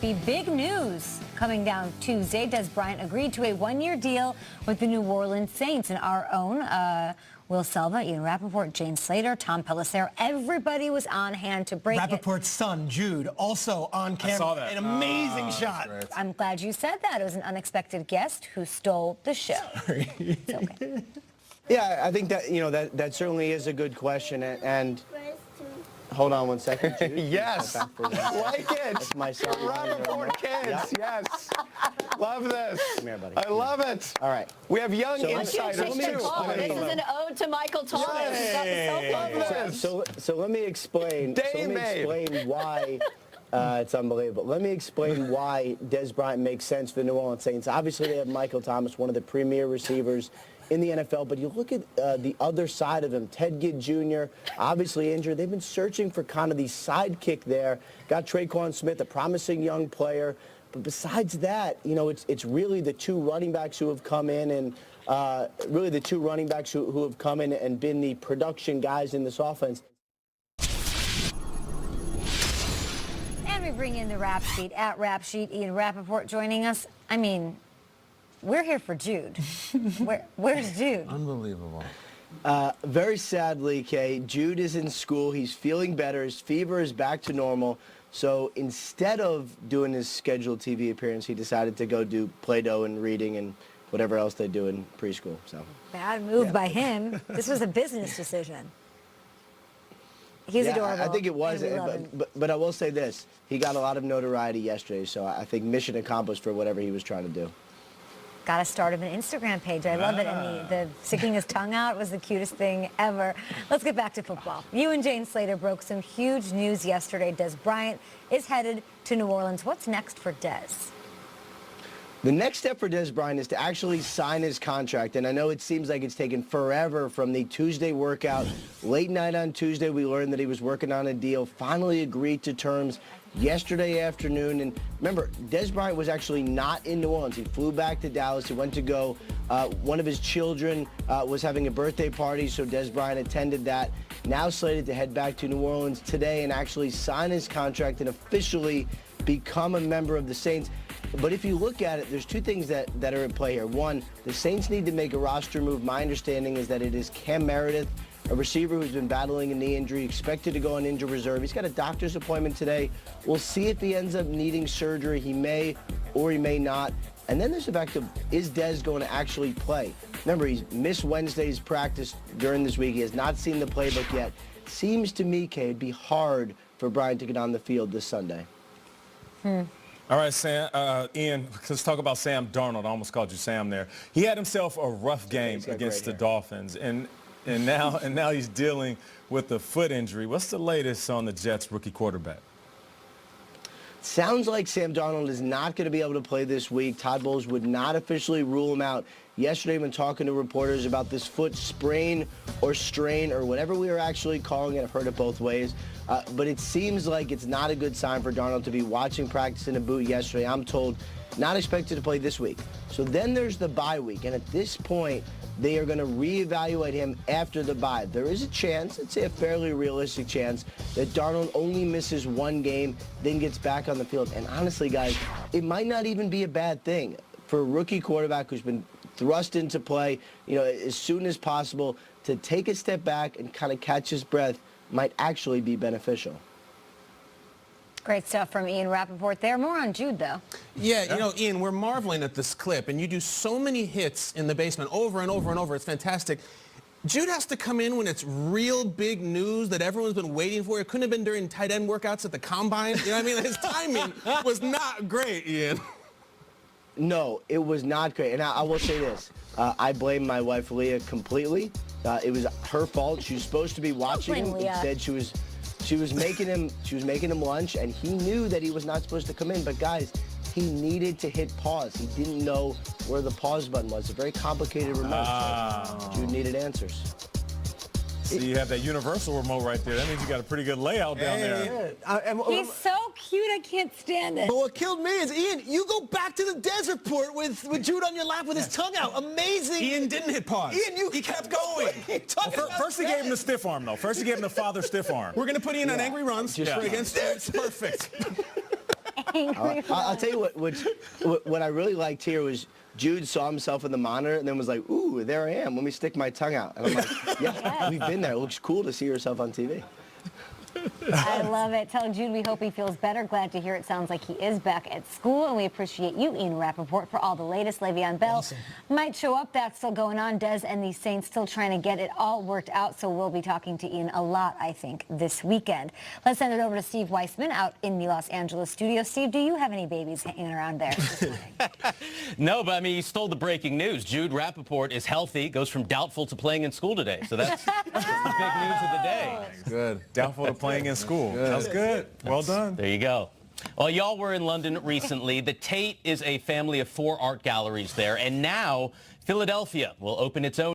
be big news coming down Tuesday. Dez Bryant agreed to a one-year deal with the New Orleans Saints, and our own Will Selva, Ian Rappaport, Jane Slater, Tom Pelissero, everybody was on hand to break Rappaport's son, Jude, also on camera. I saw that. An amazing shot. I'm glad you said that. It was an unexpected guest who stole the show. Sorry. It's okay. Yeah, I think that, that certainly is a good question. And hold on one second, Jude. Yes. Like it. That's my son. Rappaport kids. Yes. Love this. Come here, buddy. I love it. All right. We have young So insiders, let me too. explain. This is an ode to Michael Thomas. Yes. So let me explain. Why it's unbelievable. Let me explain why Dez Bryant makes sense for the New Orleans Saints. Obviously, they have Michael Thomas, one of the premier receivers in the NFL, but you look at the other side of him, Ted Ginn Jr., obviously injured. They've been searching for kind of the sidekick there. Got Traquan Smith, a promising young player. But besides that, it's really the two running backs who have come in and who have come in and been the production guys in this offense. And we bring in the Rap Sheet at Rap Sheet. Ian Rappaport joining us. I mean, we're here for Jude. Where's Jude? Unbelievable. Very sadly, Kay, Jude is in school. He's feeling better. His fever is back to normal. So instead of doing his scheduled TV appearance, he decided to go do Play-Doh and reading and whatever else they do in preschool. So Bad move by him. This was a business decision. He's adorable. I think it was, and we love him. but I will say this. He got a lot of notoriety yesterday, so I think mission accomplished for whatever he was trying to do. Got to start him an Instagram page. I love it. And the sticking his tongue out was the cutest thing ever. Let's get back to football. You and Jane Slater broke some huge news yesterday. Dez Bryant is headed to New Orleans. What's next for Dez? The next step for Dez Bryant is to actually sign his contract, and I know it seems like it's taken forever from the Tuesday workout. Late night on Tuesday, we learned that he was working on a deal, finally agreed to terms yesterday afternoon. And remember, Dez Bryant was actually not in New Orleans. He flew back to Dallas. He went to go. One of his children was having a birthday party, so Dez Bryant attended that. Now slated to head back to New Orleans today and actually sign his contract and officially become a member of the Saints. But if you look at it, there's two things that are at play here. One, the Saints need to make a roster move. My understanding is that it is Cam Meredith, a receiver who's been battling a knee injury, expected to go on injured reserve. He's got a doctor's appointment today. We'll see if he ends up needing surgery. He may or he may not. And then there's the fact of, is Dez going to actually play? Remember, he's missed Wednesday's practice during this week. He has not seen the playbook yet. Seems to me, Kay, it'd be hard for Bryant to get on the field this Sunday. All right, Sam, Ian, let's talk about Sam Darnold. I almost called you Sam there. He had himself a rough game against the Dolphins, and now he's dealing with a foot injury. What's the latest on the Jets rookie quarterback? Sounds like Sam Darnold is not going to be able to play this week. Todd Bowles would not officially rule him out yesterday when talking to reporters about this foot sprain or strain or whatever we are actually calling it. I've heard it both ways. But it seems like it's not a good sign for Darnold to be watching practice in a boot yesterday. I'm told not expected to play this week. So then there's the bye week. And at this point, they are going to reevaluate him after the bye. There is a chance, I'd say a fairly realistic chance, that Darnold only misses one game, then gets back on the field. And honestly, guys, it might not even be a bad thing for a rookie quarterback who's been thrust into play, as soon as possible, to take a step back and kind of catch his breath might actually be beneficial. Great stuff from Ian Rappaport there. More on Jude, though. Yeah, Ian, we're marveling at this clip, and you do so many hits in the basement over and over and over. It's fantastic. Jude has to come in when it's real big news that everyone's been waiting for. It couldn't have been during tight end workouts at the combine. You know what I mean? His timing was not great, Ian. No, it was not great. And I will say this. I blame my wife, Leah, completely. It was her fault. She was supposed to be watching him. Instead, she was making him lunch, and he knew that he was not supposed to come in. But guys, he needed to hit pause. He didn't know where the pause button was. A very complicated remote. So Jude needed answers. So you have that universal remote right there. That means you got a pretty good layout down there. He's so cute, I can't stand it. But what killed me is, Ian, you go back to the desert port with Jude on your lap with his tongue out. Amazing. Ian didn't hit pause. Ian, he kept going. First he gave him the stiff arm, though. First he gave him the father stiff arm. We're going to put Ian on angry runs against. It's perfect. I'll tell you what I really liked here was Jude saw himself in the monitor and then was like, ooh, there I am. Let me stick my tongue out. And I'm like, yeah, we've been there. It looks cool to see yourself on TV. I love it. Tell Jude we hope he feels better. Glad to hear it sounds like he is back at school. And we appreciate you, Ian Rappaport, for all the latest. Le'Veon Bell might show up. That's still going on. Dez and the Saints still trying to get it all worked out. So we'll be talking to Ian a lot, I think, this weekend. Let's send it over to Steve Weissman out in the Los Angeles studio. Steve, do you have any babies hanging around there this morning? No, but I mean, you stole the breaking news. Jude Rappaport is healthy, goes from doubtful to playing in school today. So that's the big news of the day. Good. Doubtful to playing in school. That was good. Well done. There you go. Well, y'all were in London recently. The Tate is a family of 4 art galleries there, and now Philadelphia will open its own.